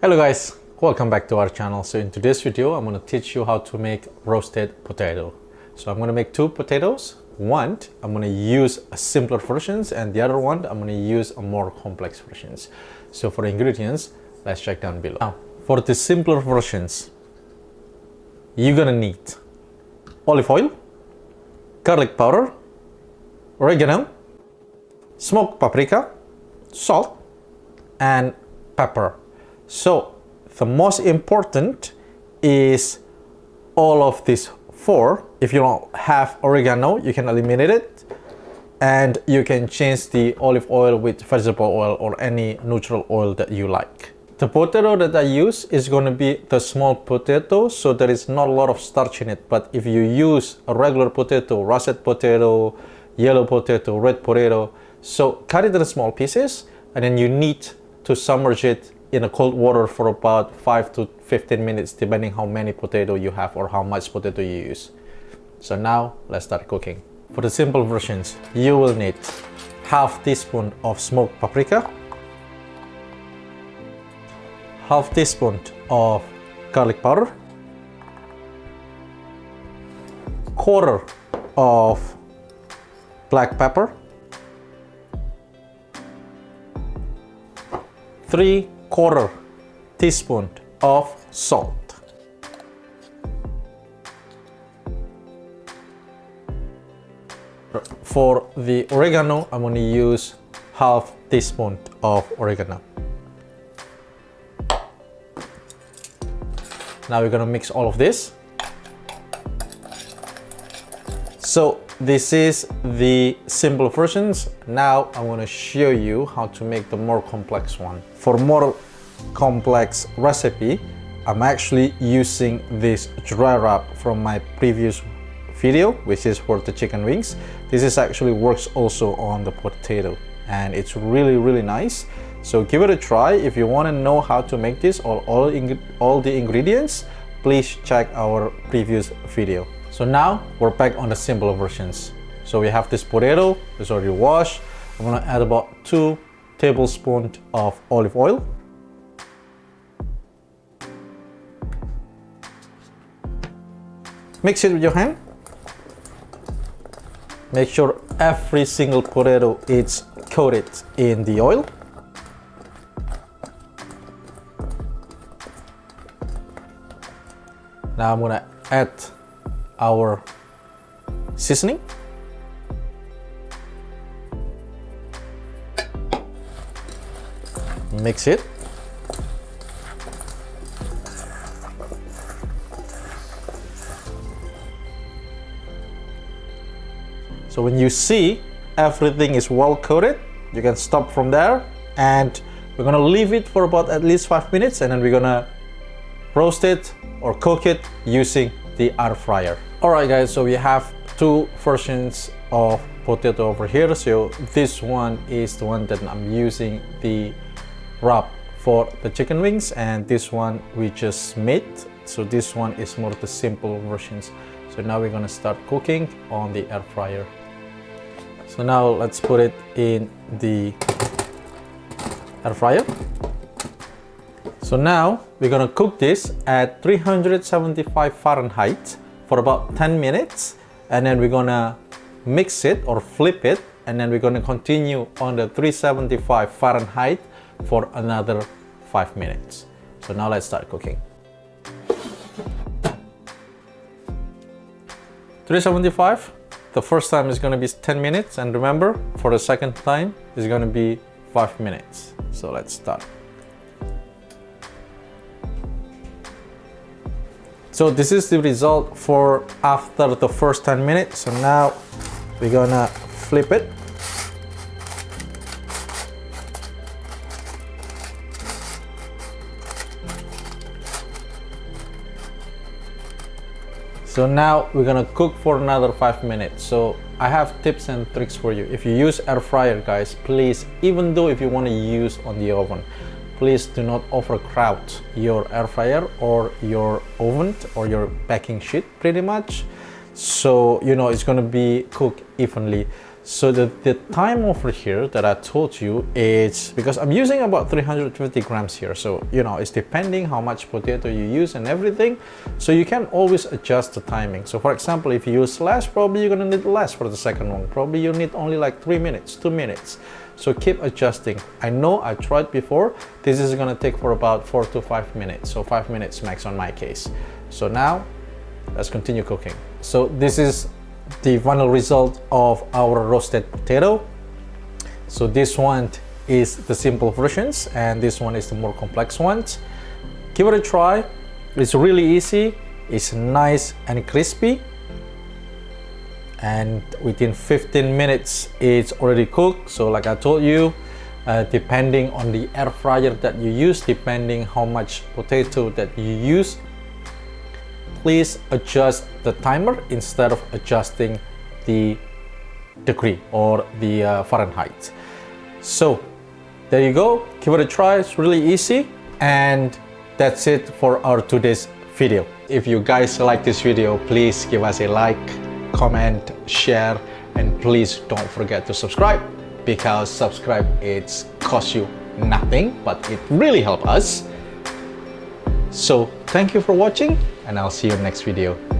Hello guys, welcome back to our channel. So in today's video, I'm going to teach you how to make roasted potato. So I'm going to make two potatoes. One, I'm going to use a simpler versions, and the other one, I'm going to use a more complex versions. So for the ingredients, let's check down below. Now, for the simpler versions, you're going to need olive oil, garlic powder, oregano, smoked paprika, salt, and pepper. So the most important is all of these four. If you don't have oregano, you can eliminate it, and you can change the olive oil with vegetable oil or any neutral oil that you like. The potato that I use is going to be the small potato, so there is not a lot of starch in it. But if you use a regular potato, russet potato, yellow potato, red potato, so cut it in small pieces, and then you need to submerge it in a cold water for about 5 to 15 minutes, depending how many potato you have or how much potato you use. So now let's start cooking. For the simple versions, you will need half teaspoon of smoked paprika, half teaspoon of garlic powder, quarter of black pepper, 3/4 teaspoon of salt. For the oregano, I'm going to use half teaspoon of oregano. Now we're going to mix all of this. So this is the simple versions. Now I'm going to show you how to make the more complex one. For more complex recipe, I'm actually using this dry wrap from my previous video, which is for the chicken wings. This is actually works also on the potato, and it's really nice. So give it a try. If you want to know how to make this or all the ingredients, please check our previous video. So now we're back on the simple versions. So we have this potato, it's already washed. I'm gonna add about 2 tablespoons of olive oil. Mix it with your hand. Make sure every single potato is coated in the oil. Now I'm gonna add our seasoning. Mix it. So when you see everything is well coated, you can stop from there, and we're gonna leave it for about at least 5 minutes, and then we're gonna roast it or cook it using the air fryer. Alright guys, so we have two versions of potato over here. So this one is the one that I'm using the wrap for the chicken wings, and this one we just made. So this one is more the simple versions. So now we're gonna start cooking on the air fryer. So now let's put it in the air fryer. So now we're gonna cook this at 375 Fahrenheit for about 10 minutes, and then we're gonna mix it or flip it, and then we're gonna continue on the 375 Fahrenheit for another 5 minutes. So now let's start cooking. 375, the first time is gonna be 10 minutes, and remember, for the second time is gonna be 5 minutes. So let's start. So this is the result for after the first 10 minutes. So now we're gonna flip it. So now we're gonna cook for another 5 minutes. So I have tips and tricks for you. If you use air fryer, guys, please, even though if you want to use on the oven, please do not overcrowd your air fryer or your oven or your baking sheet pretty much. So you know it's gonna be cooked evenly. So the time over here that I told you is because I'm using about 350 grams here. So, you know, it's depending how much potato you use and everything. So you can always adjust the timing. So for example, if you use less, probably you're gonna need less for the second one. Probably you need only like 3 minutes, 2 minutes. So keep adjusting. I know I tried before. This is gonna take for about 4 to 5 minutes. So 5 minutes max on my case. So now let's continue cooking. So this is the final result of our roasted potato. So this one is the simple versions and this one is the more complex ones. Give it a try. It's really easy. It's nice and crispy, and within 15 minutes it's already cooked. So like I told you, depending on the air fryer that you use, depending how much potato that you use, please adjust the timer instead of adjusting the degree or the Fahrenheit. So there you go. Give it a try. It's really easy. And that's it for our today's video. If you guys like this video, please give us a like, comment, share, and please don't forget to subscribe, because subscribe it costs you nothing, but it really helps us. So thank you for watching, and I'll see you in the next video.